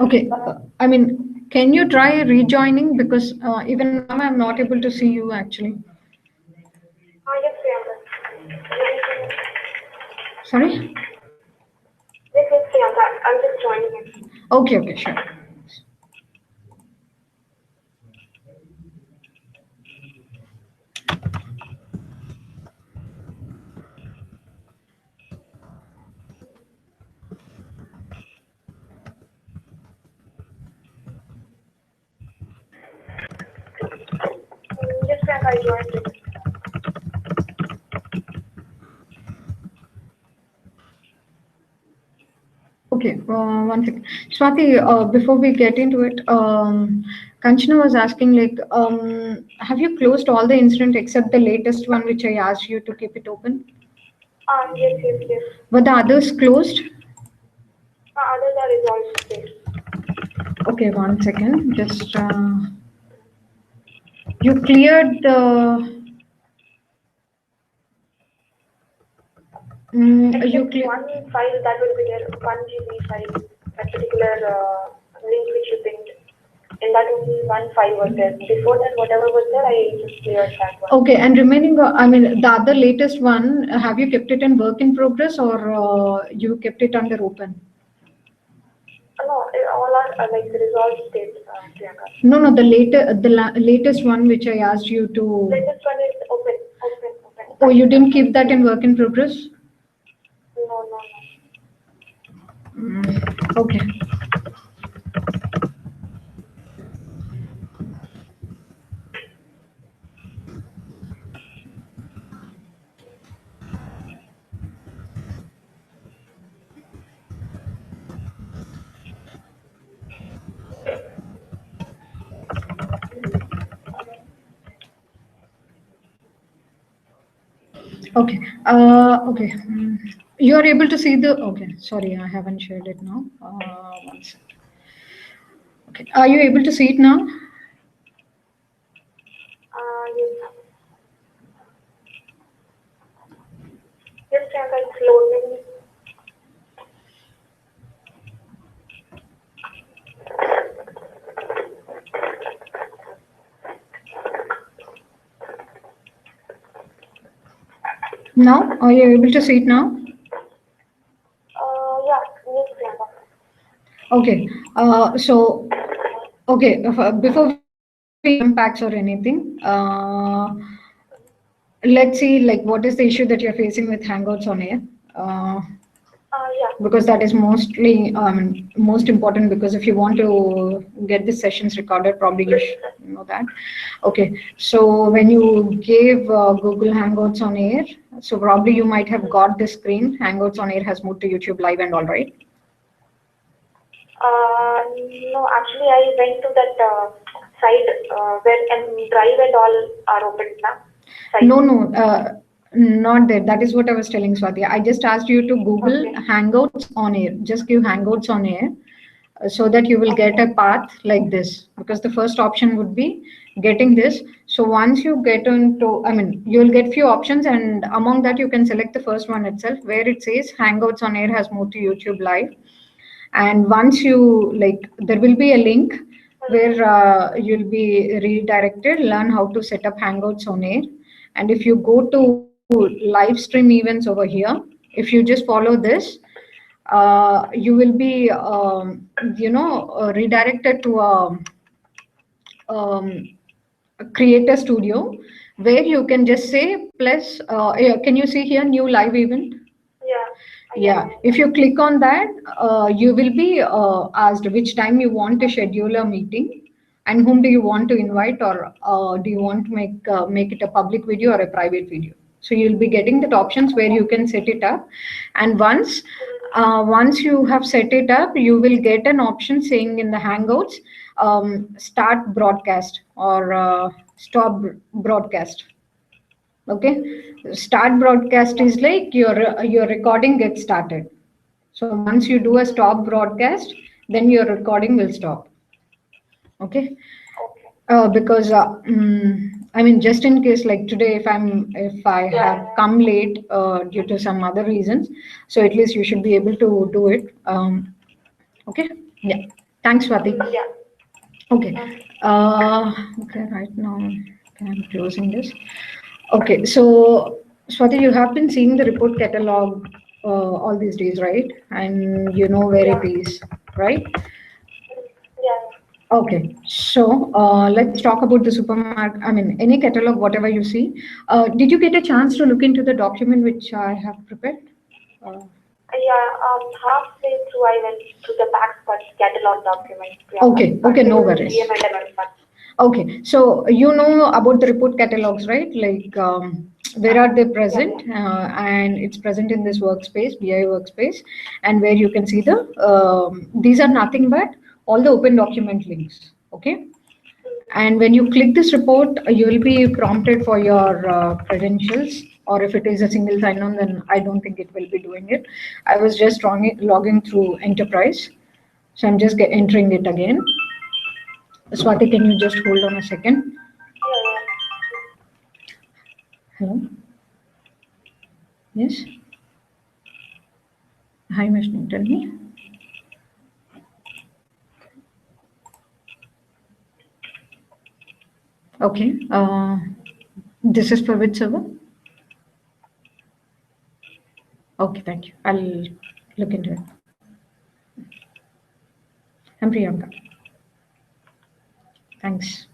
Okay. I mean, can you try rejoining? Because even now I'm not able to see you actually. Yes, Priyanka. Sorry? Yes, Priyanka. I'm just joining in. Okay, okay, sure. Yes, Priyanka, I joined it. Okay, one second. Swati, before we get into it, Kanchana was asking, like, have you closed all the incident except the latest one, which I asked you to keep it open? Yes, yes, yes. Were the others closed? Others are resolved state. Okay, one second. Just you cleared the. You Except clear. one file that will be there, 1 GB file, that particular link which you picked. In that only one file was there. Before that, whatever was there, I just cleared that one. Okay, and remaining, I mean, the other latest one, have you kept it in work in progress or you kept it under open? No, all are like resolved state, Priyanka. No, no, latest one which I asked you to. Latest one is open, open, open. Oh, you didn't keep that in work in progress? No, no, no. Okay. Okay. Okay. You are able to see the. Okay. Sorry, I haven't shared it now. One second. Okay. Are you able to see it now? Yes. Yes, Priyanka, it's loading. Now, are you able to see it now? Yeah, yes, Priyanka. Okay. So, okay. Before we impacts or anything, let's see like what is the issue that you're facing with Hangouts on air. Yeah. Because that is mostly most important, because if you want to get the sessions recorded, probably you should know that. Okay, so when you gave Google Hangouts on air, so probably you might have got the screen Hangouts on air has moved to YouTube live and all, right? No, actually, I went to that site where Drive and all are open now. No, no, not that. That is what I was telling Swati. I just asked you to Google Okay. Hangouts on air. Just give Hangouts on air, so that you will get a path like this, because the first option would be getting this. So once you get into, I mean, you'll get few options, and among that you can select the first one itself, where it says Hangouts on air has moved to YouTube live. And once you like, there will be a link where you'll be redirected, learn how to set up Hangouts on air. And if you go to live stream events over here, if you just follow this, you will be redirected to um, a creator studio, where you can just say plus, yeah, can you see here new live event? Yeah. Yeah, if you click on that, you will be asked which time you want to schedule a meeting, and whom do you want to invite, or do you want to make it a public video or a private video. So you'll be getting the options where you can set it up, and once you have set it up, you will get an option saying in the Hangouts, start broadcast or stop broadcast. Okay, start broadcast is like your recording gets started. So once you do a stop broadcast, then your recording will stop. Okay, Okay. because I mean, just in case, like today, if I have come late due to some other reasons, so at least you should be able to do it. Okay. Yeah. Thanks, Swati. Yeah. Okay. Okay. Right now, I'm closing this. Okay. So, Swati, you have been seeing the report catalog all these days, right? And you know where it is, right? Yeah. Okay, so let's talk about the supermarket. I mean, any catalog, whatever you see. Did you get a chance to look into the document which I have prepared? Uh, Halfway through I went to the PAX catalog document. okay, no worries. GML Okay, so you know about the report catalogs, right? Like where are they present? And it's present in this workspace, BI workspace, and where you can see the, these are nothing but all the open document links, okay? And when you click this report, you will be prompted for your credentials, or if it is a single sign-on, then I don't think it will be doing it. I was just logging through Enterprise, so I'm just entering it again. Swati, can you just hold on a second? Hello? Yes? Hi, Vishnu, tell me. Okay. This is for which server? Okay, thank you. I'll look into it. I'm Priyanka. Thanks.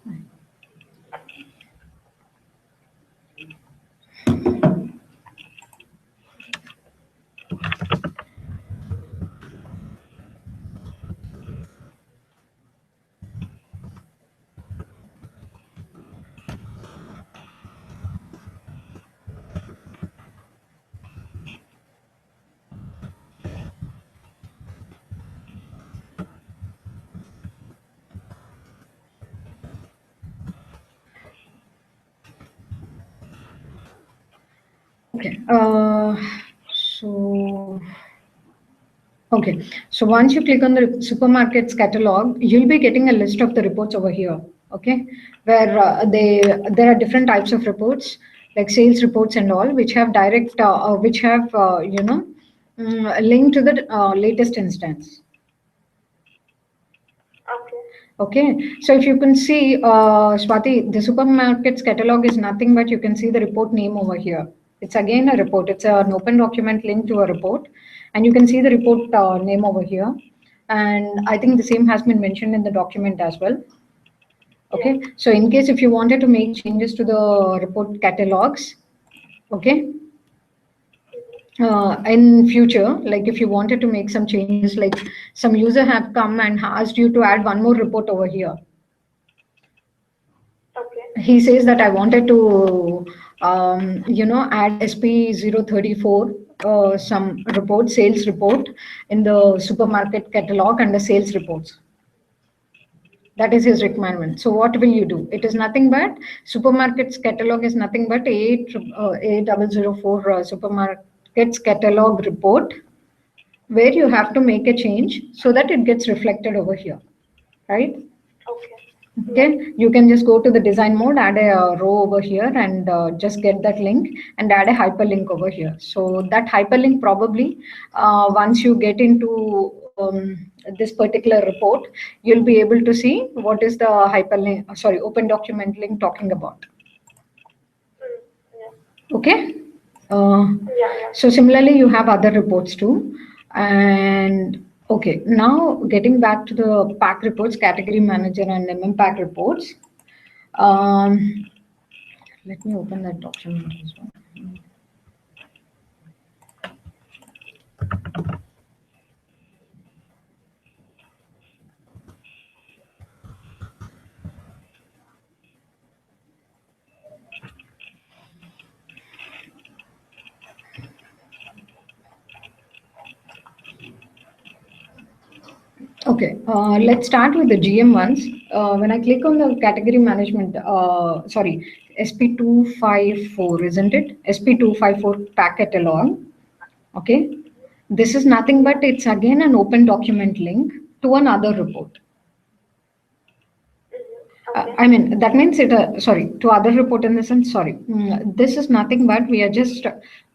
Okay. Okay. So once you click on the supermarkets catalog, you'll be getting a list of the reports over here. Okay, where there are different types of reports, like sales reports and all, which have direct, which have a link to the latest instance. Okay, so if you can see, Swati, the supermarkets catalog is nothing but you can see the report name over here. It's again a report. It's an open document link to a report, and you can see the report name over here. And I think the same has been mentioned in the document as well. Okay, so in case if you wanted to make changes to the report catalogs, okay, in future, like if you wanted to make some changes, like some user have come and asked you to add one more report over here. He says that I wanted to, add SP034, some report, sales report in the supermarket catalog and the sales reports. That is his requirement. So what will you do? It is nothing but supermarkets catalog is nothing but A004 supermarkets catalog report, where you have to make a change so that it gets reflected over here, right? Okay, you can just go to the design mode, add a row over here, and just get that link and add a hyperlink over here. So that hyperlink probably, once you get into this particular report, you'll be able to see what is the hyperlink, sorry, open document link talking about. Okay. So similarly, you have other reports too. And okay, now getting back to the PAC reports, category manager and MMPAC reports. Let me open that document as well. Okay, let's start with the GM ones. When I click on the category management, sorry, SP254, isn't it? SP254 PAC catalog. Okay, this is nothing but it's again an open document link to another report. Okay. I mean, that means it, sorry, to other report in the sense, sorry. This is nothing but we are just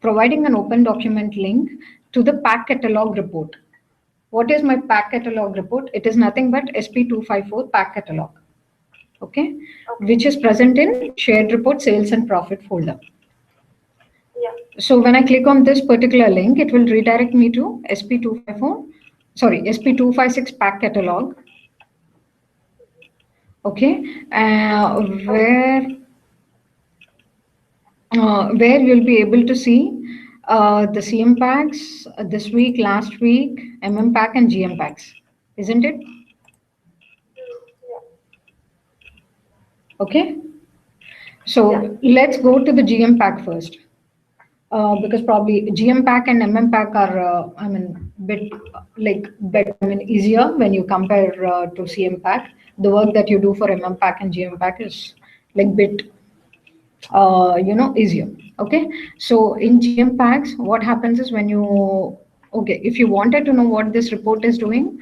providing an open document link to the pack catalog report. What is my pack catalog report? It is nothing but SP254 pack catalog, okay, which is present in shared report sales and profit folder. Yeah. So when I click on this particular link, it will redirect me to SP254, sorry, SP256 pack catalog. Okay, where you'll be able to see the CM packs this week, last week, MM pack and GM packs, isn't it? Yeah. Okay, so let's go to the GM pack first. Because probably GM pack and MM pack are, I mean, bit like better, I mean, easier when you compare to CM pack. The work that you do for MM pack and GM pack is like bit, easier. Okay, so in GM packs, what happens is when you, okay, if you wanted to know what this report is doing,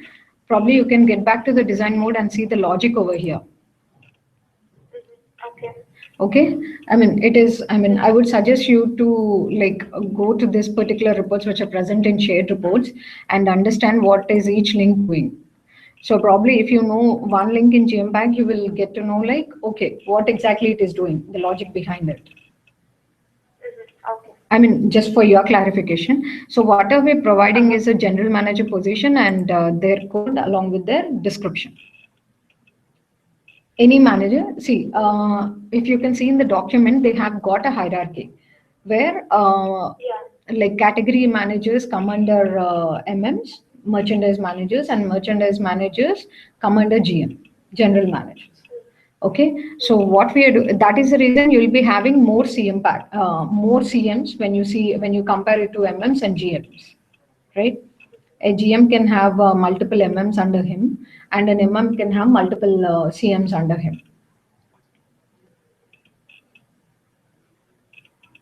probably you can get back to the design mode and see the logic over here. Okay. Okay, I mean, it is, I mean, I would suggest you to like go to this particular reports which are present in shared reports and understand what is each link doing. So probably if you know one link in GMPAC, you will get to know like, okay, what exactly it is doing, the logic behind it. Okay. I mean, just for your clarification. So what are we providing is a general manager position and their code along with their description. Any manager, see, if you can see in the document, they have got a hierarchy where like category managers come under MMs, merchandise managers, and merchandise managers come under GM, general managers. Okay, so what we are doing, that is the reason you will be having more CM pack, more CMs when you compare it to MMs and GMs, right? A GM can have multiple MMs under him, and an MM can have multiple CMs under him.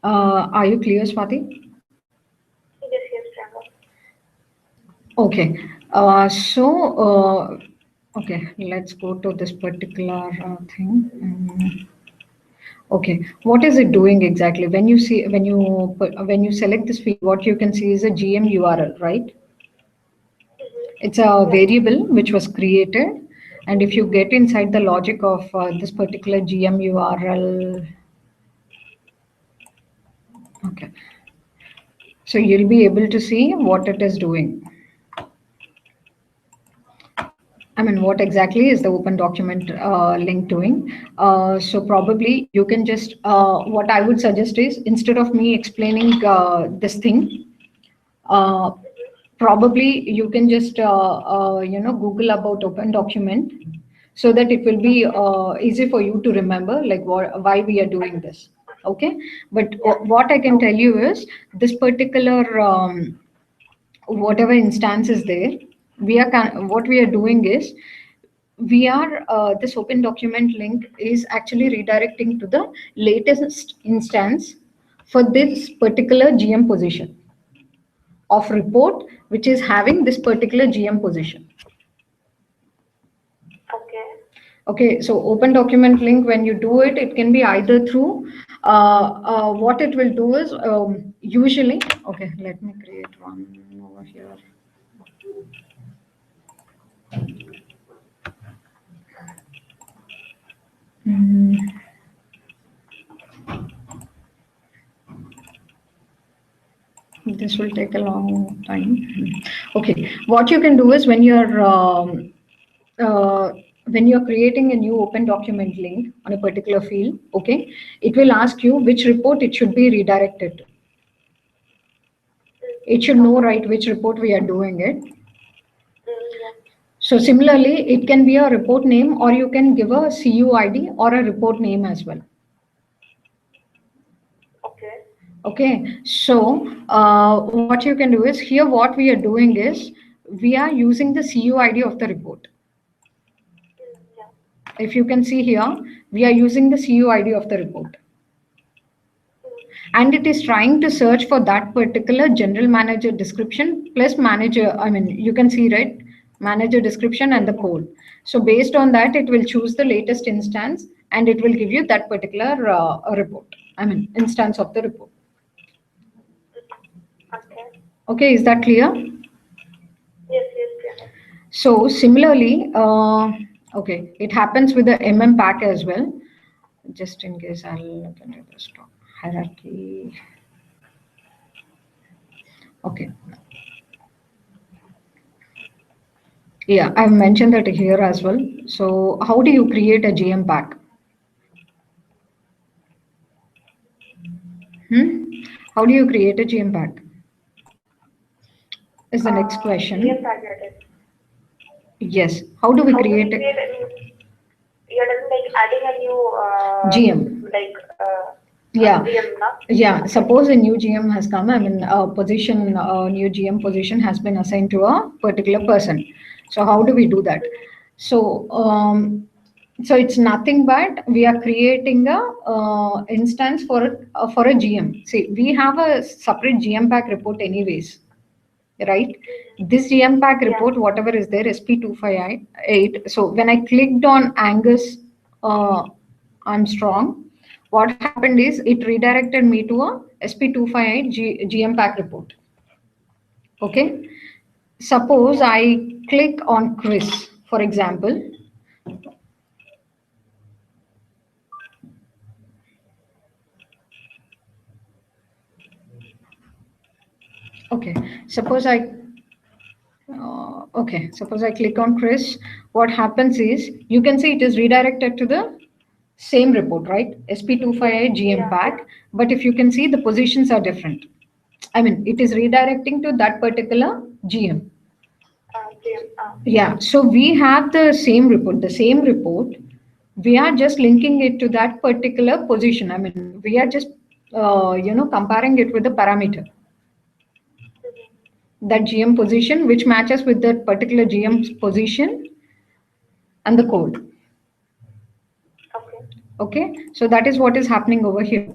Are you clear, Swati? Yes, yes, Priyanka. Okay. Okay, let's go to this particular thing. Okay, what is it doing exactly? When you select this field, what you can see is a GM URL, right? It's a variable which was created, and if you get inside the logic of this particular GM URL, okay, so you'll be able to see what it is doing. I mean, what exactly is the open document link doing? So probably you can just, what I would suggest is instead of me explaining this thing, uh, probably you can just, Google about open document so that it will be easy for you to remember like why we are doing this. Okay. But what I can tell you is this particular, whatever instance is there, what we are doing is we are this open document link is actually redirecting to the latest instance for this particular GM position of report which is having this particular GM position. Okay. Okay, so open document link, when you do it, it can be either through what it will do is usually, okay, let me create one over here. This will take a long time. Okay, what you can do is when you're creating a new open document link on a particular field, okay, it will ask you which report it should be redirected to. It should know, right, which report we are doing it. So similarly, it can be a report name or you can give a CU ID or a report name as well. Okay. Okay, so what you can do is here what we are doing is we are using the CU ID of the report. If you can see here, we are using the CU ID of the report. And it is trying to search for that particular general manager description plus manager. I mean, you can see, right? manager description and the code. So based on that, it will choose the latest instance and it will give you that particular report. I mean, instance of the report. Okay. Okay, is that clear? Yes, clear. So similarly, okay, it happens with the pack as well. Just in case, I'll look into the stock hierarchy. Okay. Yeah, I've mentioned that here as well. So how do you create a GM pack? How do you create a GM pack? Is the next question. GM pack, that is. Yes. How do we create it? You're like adding a new GM. Like yeah. GM, na? Yeah. Suppose a new GM has come. I mean, a new GM position has been assigned to a particular person. So how do we do that? So so it's nothing but we are creating a instance for a GM. See, we have a separate GM pack report anyways, right? This GM pack report, whatever is there, SP258. So when I clicked on Angus Armstrong, what happened is it redirected me to a SP258 GM pack report. Okay. Suppose I click on Chris, for example. Okay. Suppose I suppose I click on Chris. What happens is you can see it is redirected to the same report, right? SP258 GM pack. But if you can see, the positions are different. I mean, it is redirecting to that particular GM. Yeah, so we have the same report. We are just linking it to that particular position. I mean, we are just, comparing it with the parameter. That GM position, which matches with that particular GM's position and the code. Okay, so that is what is happening over here.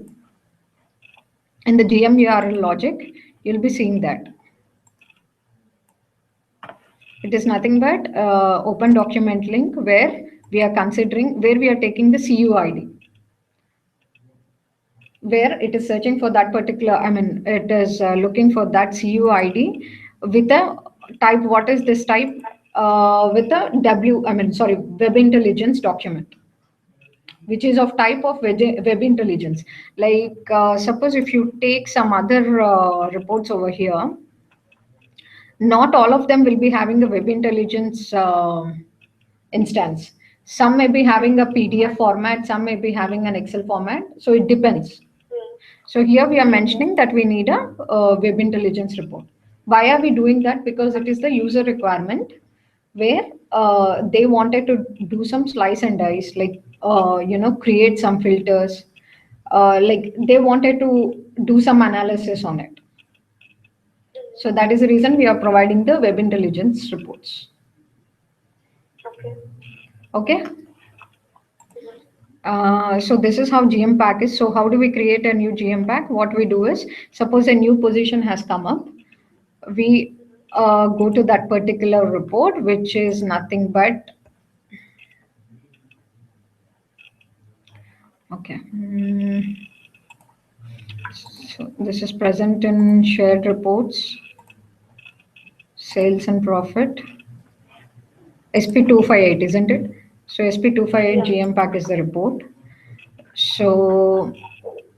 In the GM URL logic, you'll be seeing that. It is nothing but open document link where we are taking the CUID, where it is searching for that particular, I mean, it is looking for that CUID with a type, what is this type? With a Web Intelligence document, which is of type of Web Intelligence. Like suppose if you take some other reports over here, not all of them will be having the Web Intelligence instance. Some may be having a PDF format, some may be having an Excel format. So it depends. So here we are mentioning that we need a Web Intelligence report. Why are we doing that? Because it is the user requirement where they wanted to do some slice and dice, like, create some filters, like they wanted to do some analysis on it. So that is the reason we are providing the Web Intelligence reports. Okay. So this is how GM pack is. So how do we create a new GM pack? What we do is, suppose a new position has come up, we go to that particular report, which is nothing but, okay. So this is present in shared reports, sales and profit, SP258, isn't it? So SP258 GM pack is the report. So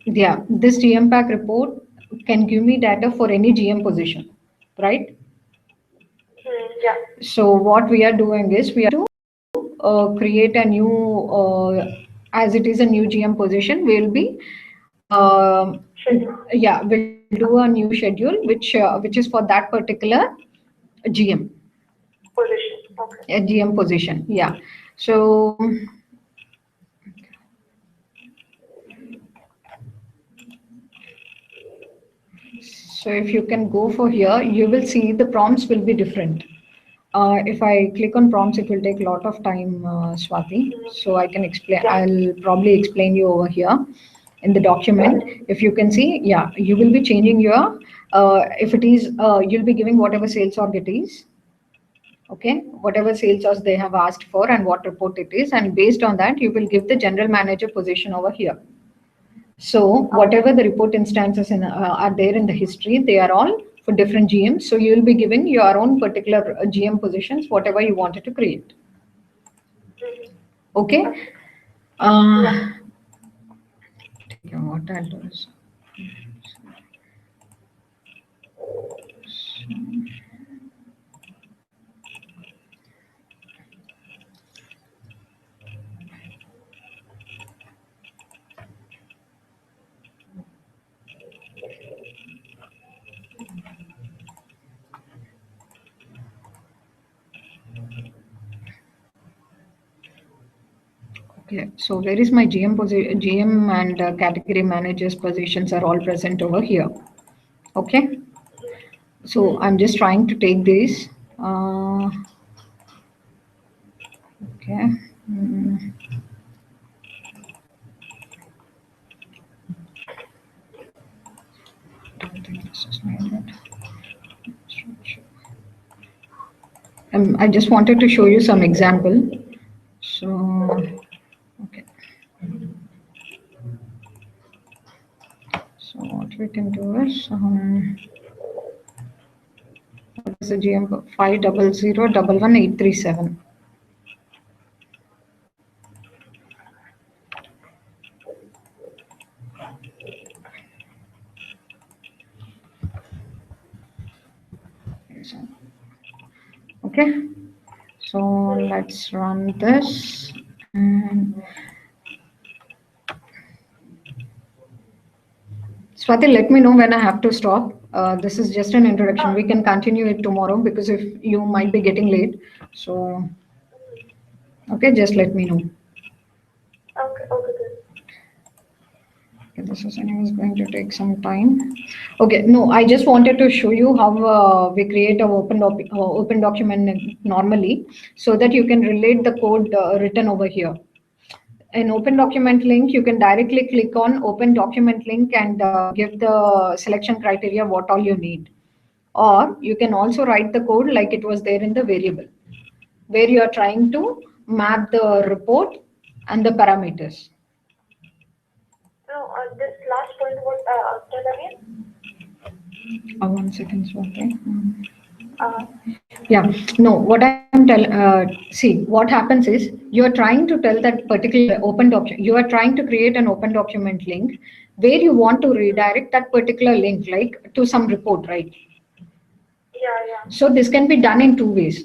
yeah, this GM pack report can give me data for any GM position, right? Yeah. So what we are doing is we are to create a new, as it is a new GM position, we'll be, we'll do a new schedule, which is for that particular GM position. Okay. A GM position. Yeah. So if you can go for here, you will see the prompts will be different. If I click on prompts, it will take a lot of time, Swati. So I can explain. I'll probably explain you over here in the document. If you can see, yeah, you will be changing your, if it is, you'll be giving whatever sales org it is. Okay, whatever sales hours they have asked for and what report it is, and based on that, you will give the general manager position over here. So whatever the report instances are there in the history, they are all for different GMs. So you will be giving your own particular GM positions, whatever you wanted to create. Okay. What I'll do is. Okay, so where is my GM and category managers positions are all present over here. Okay, so I'm just trying to take these. Okay. Don't think this is needed. I just wanted to show you some example. So, okay. So what we can do is, what is the GM? 500111837. Okay. So let's run this. And Swati, let me know when I have to stop. This is just an introduction. We can continue it tomorrow because if you might be getting late. So, okay, just let me know. Okay, good. Okay, this is anyways going to take some time. Okay, no, I just wanted to show you how we create an open document normally so that you can relate the code written over here. In open document link, you can directly click on open document link and give the selection criteria what all you need. Or you can also write the code like it was there in the variable, where you are trying to map the report and the parameters. No, this last point, what, tell again? 1 second, Swati. Yeah, no, what I'm telling, see, what happens is you're trying to tell that particular open document, you are trying to create an open document link where you want to redirect that particular link, like to some report, right? Yeah. So this can be done in two ways.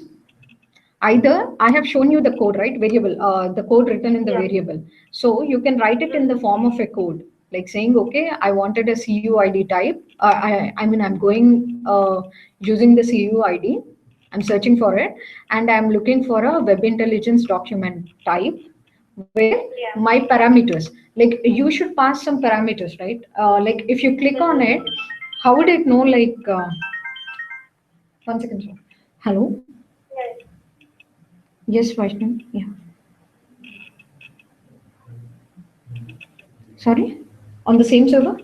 Either I have shown you the code, right? Variable, the code written in the variable. So you can write it in the form of a code, like saying, okay, I wanted a CUID type. I mean, I'm going using the CUID. I'm searching for it, and I'm looking for a web intelligence document type where my parameters, like you should pass some parameters, right? Like if you click on it, how would it know? Like, 1 second, sir. Hello. Yes, Vaishnav. Yeah. Sorry? On the same server?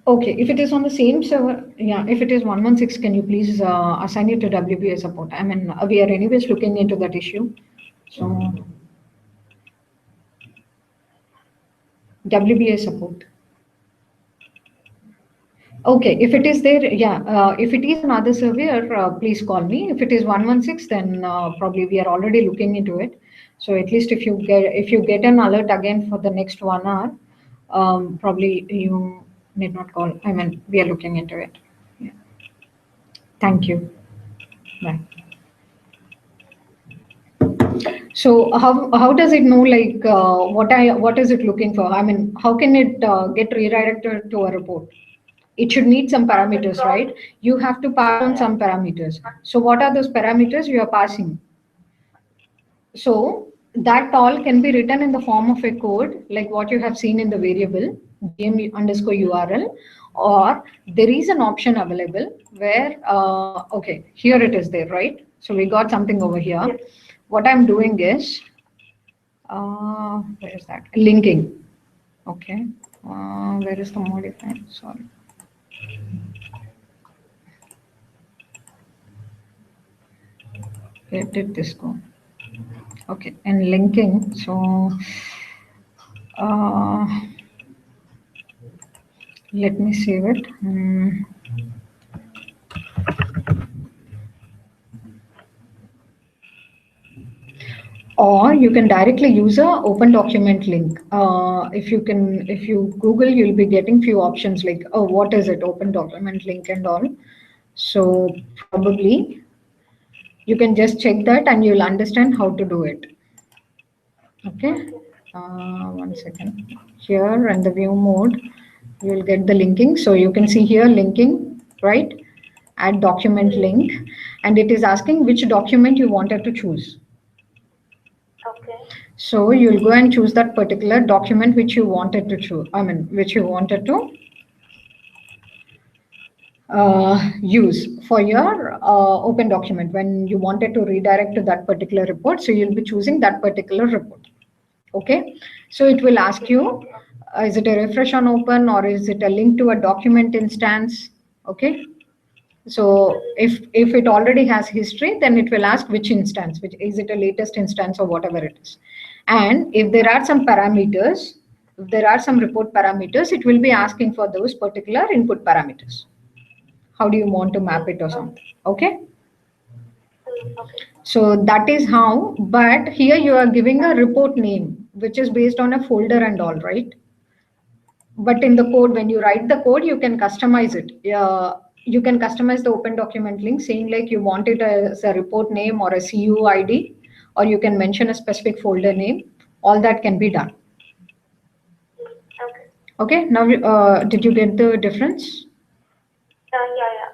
Okay, if it is on the same server, yeah, if it is 116, can you please assign it to WBA support? I mean, we are anyways looking into that issue. So, WBA support. Okay, if it is there, yeah, if it is another server, please call me. If it is 116, then probably we are already looking into it. So at least if you get an alert again for the next 1 hour, probably you need not call. I mean, we are looking into it. Yeah. Thank you. Bye. So how does it know like what is it looking for? I mean, how can it get redirected to a report? It should need some parameters, right? You have to pass on some parameters. So what are those parameters you are passing? So that all can be written in the form of a code, like what you have seen in the variable gm underscore URL, or there is an option available where, okay, here it is there, right? So we got something over here. Yes. What I'm doing is, where is that? Linking. Okay. Where is the modified? Sorry. Where did this go? Okay, and linking. So let me save it. Or you can directly use a open document link. If you Google, you'll be getting few options like, oh, what is it, open document link and all. So probably you can just check that and you'll understand how to do it. Okay. One second. Here in the view mode, you will get the linking. So you can see here linking, right? Add document link, and it is asking which document you wanted to choose. Okay. So you'll go and choose that particular document which you wanted to choose. Which you wanted to use for your open document when you wanted to redirect to that particular report. So you'll be choosing that particular report. Okay. So it will ask you, is it a refresh on open or is it a link to a document instance? Okay. So if it already has history, then it will ask which instance, which is it a latest instance or whatever it is. And if there are some parameters, if there are some report parameters, it will be asking for those particular input parameters. How do you want to map it or something? Okay. Okay. So that is how, but here you are giving a report name, which is based on a folder and all, right? But in the code, when you write the code, you can customize it. You can customize the open document link saying like you want it as a report name or a CU ID, or you can mention a specific folder name. All that can be done. Okay. Okay. Now, did you get the difference? Yeah.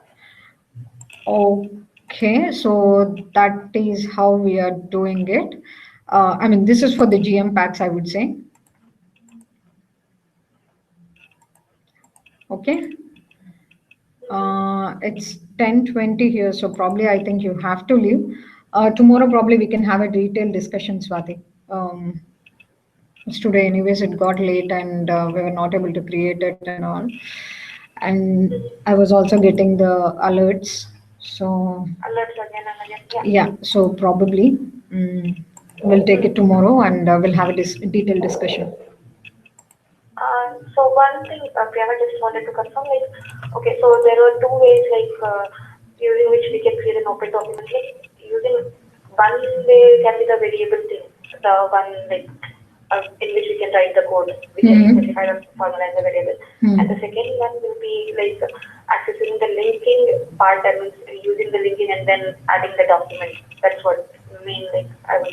Okay. So that is how we are doing it. This is for the GM packs, I would say. Okay. It's 10:20 here, so probably I think you have to leave. Tomorrow probably we can have a detailed discussion, Swati. Today anyways it got late and we were not able to create it and all. And I was also getting the alerts. So Alerts again and again. Yeah. so probably we'll take it tomorrow and we'll have a detailed discussion. So one thing, Priyanka, just wanted to confirm, okay, so there were two ways, using which we can create an open document. Using one way can be the variable thing, the one in which we can write the code, we can specify the formula as a variable. And the second one will be accessing the linking part, that means using the linking and then adding the document. That's what I mean. I was